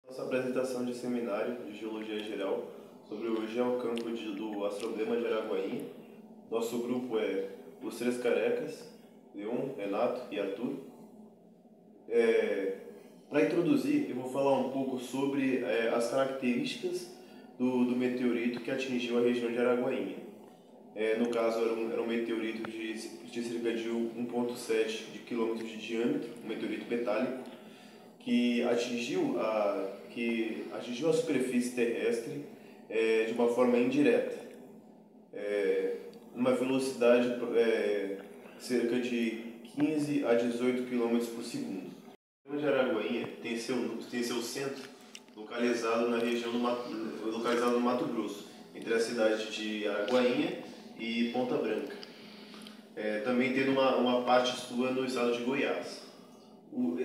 Nossa apresentação de seminário de Geologia Geral sobre o geocampo do Astroblema de Araguainha. Nosso grupo é os Três Carecas, Leon, Renato e Arthur. Para introduzir, eu vou falar um pouco sobre as características do meteorito que atingiu a região de Araguainha. No caso, era um meteorito de cerca de 1,7 km de diâmetro, um meteorito metálico, que atingiu a superfície terrestre de uma forma indireta, numa velocidade cerca de 15 a 18 km por segundo. O de Araguainha tem seu centro localizado na região localizado no Mato Grosso, entre a cidade de Araguainha e Ponta Branca, também tendo uma parte sua no estado de Goiás.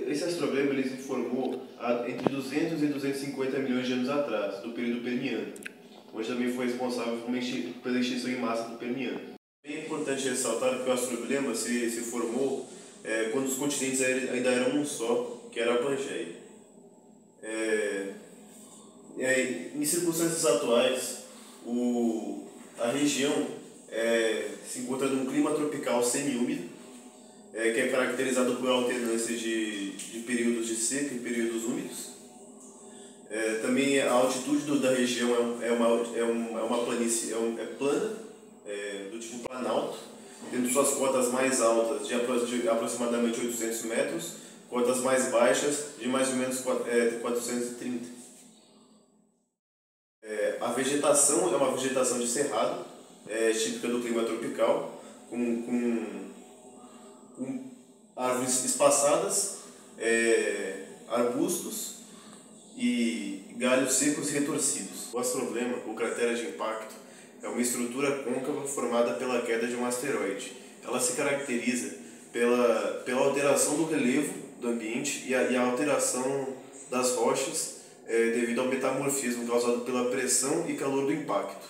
Esse astroblema ele se formou entre 200 e 250 milhões de anos atrás, do período Permiano, onde também foi responsável pela extinção em massa do Permiano. É importante ressaltar que o astroblema se formou quando os continentes ainda eram um só, que era a Pangeia. Em circunstâncias atuais, a região se encontra num clima tropical semiúmido, que é caracterizado por alternância de períodos de seca e períodos úmidos. Também a altitude da região é uma planície plana, do tipo planalto, tendo suas cotas mais altas de aproximadamente 800 metros, cotas mais baixas de mais ou menos 430. A vegetação é uma vegetação de cerrado, típica do clima tropical, com árvores espaçadas, arbustos e galhos secos retorcidos. O astroblema, ou cratera de impacto, é uma estrutura côncava formada pela queda de um asteroide. Ela se caracteriza pela alteração do relevo do ambiente e a alteração das rochas devido ao metamorfismo causado pela pressão e calor do impacto.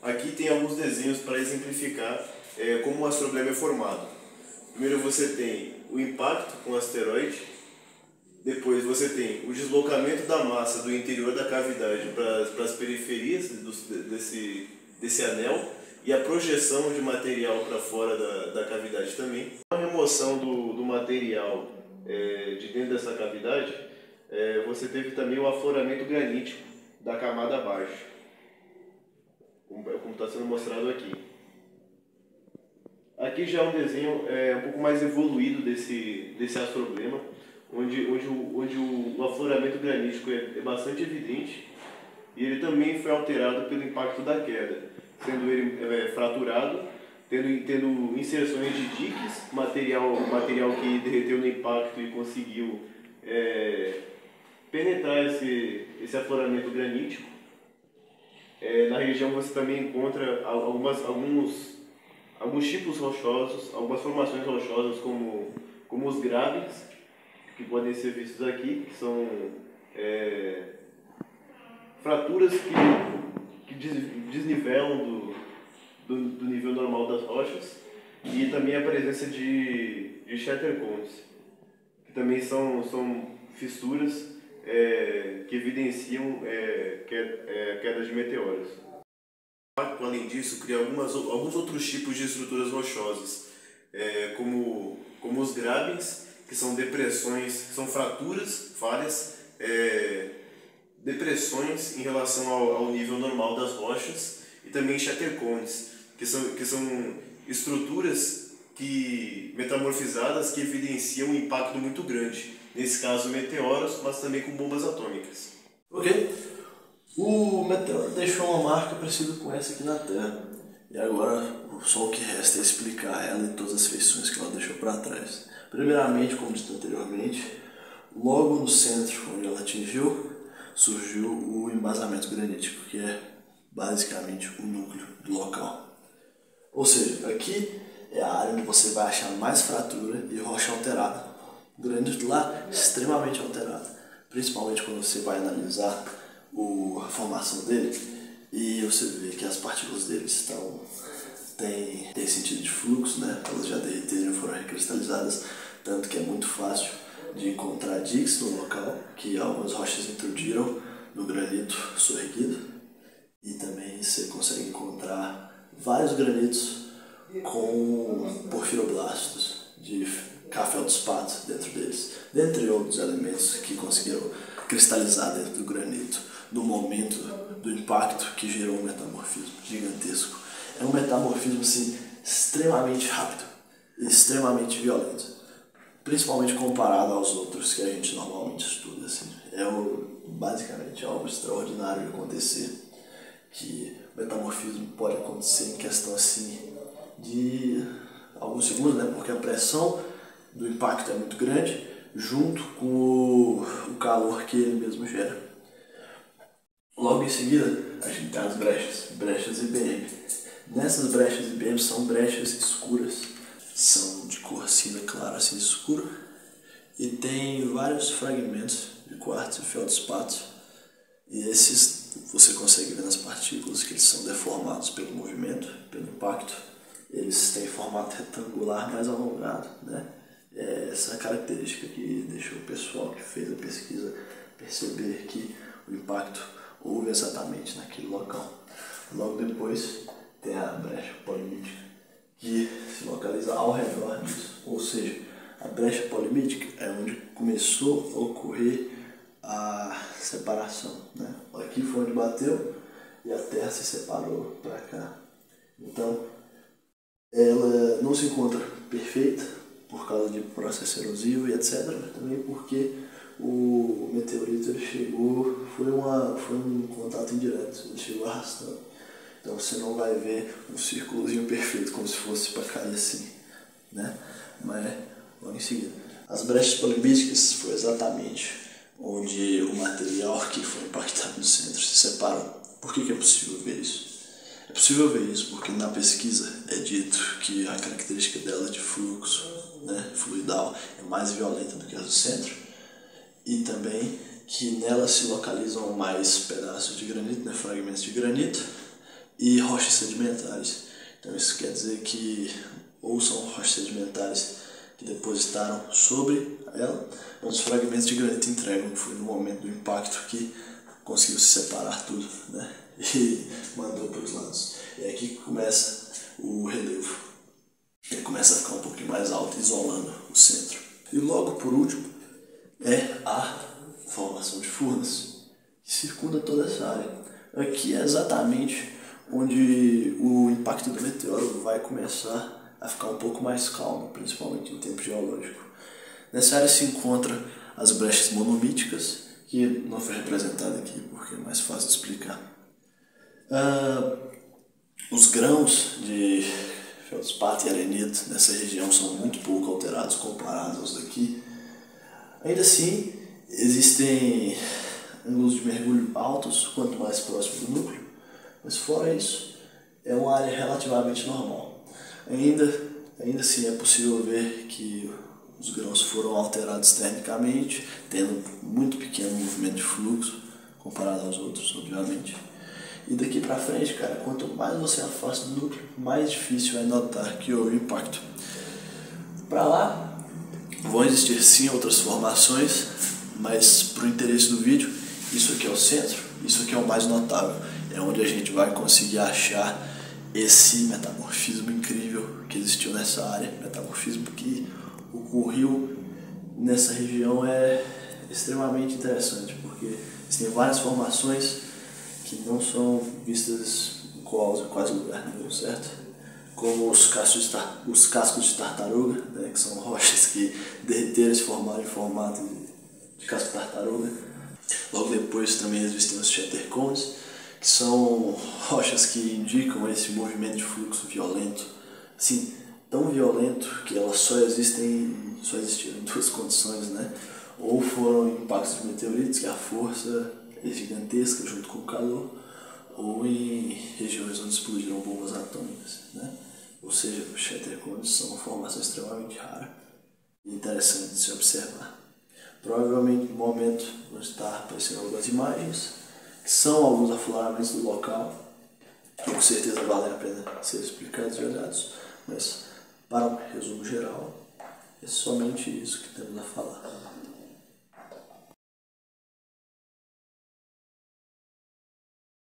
Aqui tem alguns desenhos para exemplificar como o astroblema é formado. Primeiro você tem o impacto com o asteroide, depois você tem o deslocamento da massa do interior da cavidade para as periferias desse anel e a projeção de material para fora da cavidade também. A remoção do material de dentro dessa cavidade, você teve também o afloramento granítico da camada abaixo, como está sendo mostrado aqui. Aqui já é um desenho um pouco mais evoluído desse astroblema, onde o afloramento granítico é bastante evidente e ele também foi alterado pelo impacto da queda, sendo ele fraturado, tendo inserções de diques, material que derreteu no impacto e conseguiu penetrar esse afloramento granítico. Na região você também encontra alguns tipos rochosos, algumas formações rochosas como os grabens, que podem ser vistos aqui, que são fraturas que desnivelam do nível normal das rochas, e também a presença de shatter cones, que também são fissuras que evidenciam queda de meteoros. Além disso, cria alguns outros tipos de estruturas rochosas, como os grabens, que são depressões, são fraturas, falhas, depressões em relação ao nível normal das rochas, e também shatter cones, que são estruturas metamorfizadas que evidenciam um impacto muito grande, nesse caso meteoros, mas também com bombas atômicas. Ok? O meteoro deixou uma marca parecida com essa aqui na Terra, e agora só o que resta é explicar ela e todas as feições que ela deixou para trás. Primeiramente, como disse anteriormente, logo no centro onde ela atingiu, surgiu o embasamento granítico, que é basicamente o núcleo do local. Ou seja, aqui é a área onde você vai achar mais fratura e rocha alterada. O granito lá é extremamente alterado, principalmente quando você vai analisar a formação dele, e você vê que as partículas dele têm sentido de fluxo, né? Elas já derreteram e foram recristalizadas, tanto que é muito fácil de encontrar diques no local, que algumas rochas intrudiram no granito sorrido, e também você consegue encontrar vários granitos com porfiroblastos de café-feldspatho dentro deles, dentre outros elementos que conseguiram cristalizar dentro do granito no momento do impacto que gerou um metamorfismo gigantesco. É um metamorfismo assim, extremamente rápido e extremamente violento, principalmente comparado aos outros que a gente normalmente estuda. Assim. Basicamente algo extraordinário de acontecer, que o metamorfismo pode acontecer em questão assim, de alguns segundos, né? Porque a pressão do impacto é muito grande, junto com o calor que ele mesmo gera. Logo em seguida, a gente tem as brechas IBM. Nessas brechas IBM são brechas escuras, são de cor cinza clara, cinza escuro, e tem vários fragmentos de quartzo e feldspatho, e esses você consegue ver nas partículas que eles são deformados pelo movimento, pelo impacto. Eles têm formato retangular mais alongado, né? Essa característica que deixou o pessoal que fez a pesquisa perceber que o impacto houve exatamente naquele local. Logo depois tem a brecha polimítica, que se localiza ao redor disso, ou seja, a brecha polimítica é onde começou a ocorrer a separação, né? Aqui foi onde bateu e a Terra se separou para cá. Então, ela não se encontra perfeita por causa de processo erosivo e etc, mas também porque o meteorito ele chegou, foi um contato indireto, ele chegou arrastando. Então você não vai ver um círculozinho perfeito como se fosse para cair assim, né? Mas logo em seguida, as brechas polimíticas foi exatamente onde o material que foi impactado no centro se separou. Por que é possível ver isso? É possível ver isso porque na pesquisa é dito que a característica dela de fluxo, né, fluidal, é mais violenta do que a do centro, e também que nela se localizam mais pedaços de granito, né, fragmentos de granito e rochas sedimentares. Então isso quer dizer que ou são rochas sedimentares que depositaram sobre ela, mas os fragmentos de granito entregam que foi no momento do impacto que conseguiu se separar tudo, né? E mandou para os lados. E é aqui que começa o relevo. Ele começa a ficar um pouquinho mais alto, isolando o centro. E logo por último é a formação de furnas, que circunda toda essa área. Aqui é exatamente onde o impacto do meteoro vai começar a ficar um pouco mais calmo, principalmente em tempo geológico. Nessa área se encontram as brechas monomíticas, que não foi representada aqui porque é mais fácil de explicar. Os grãos de feldspatho e arenito nessa região são muito pouco alterados comparados aos daqui. Ainda assim, existem ângulos de mergulho altos quanto mais próximo do núcleo, mas fora isso, é uma área relativamente normal. Ainda assim é possível ver que os grãos foram alterados termicamente, tendo muito pequeno movimento de fluxo comparado aos outros, obviamente. E daqui pra frente, cara, quanto mais você afasta do núcleo, mais difícil é notar que houve impacto. Para lá, vão existir sim outras formações, mas pro interesse do vídeo, isso aqui é o centro, isso aqui é o mais notável. É onde a gente vai conseguir achar esse metamorfismo incrível que existiu nessa área, metamorfismo que ocorreu nessa região é extremamente interessante, porque existem várias formações que não são vistas em quase lugar nenhum, certo? Como os cascos de tartaruga, né, que são rochas que derreteram e se formaram em formato de casco de tartaruga. Logo depois também existem os shattercones, que são rochas que indicam esse movimento de fluxo violento, assim, tão violento que elas só existiram em duas condições, né? Ou foram impactos de meteoritos, que a força é gigantesca junto com o calor, ou em regiões onde explodiram bombas atômicas, né? Ou seja, os shattercones são uma formação extremamente rara e interessante de se observar. Provavelmente no momento vão estar aparecendo algumas imagens, que são alguns afloramentos do local, que com certeza valem a pena ser explicados e olhados, mas para um resumo geral, é somente isso que temos a falar.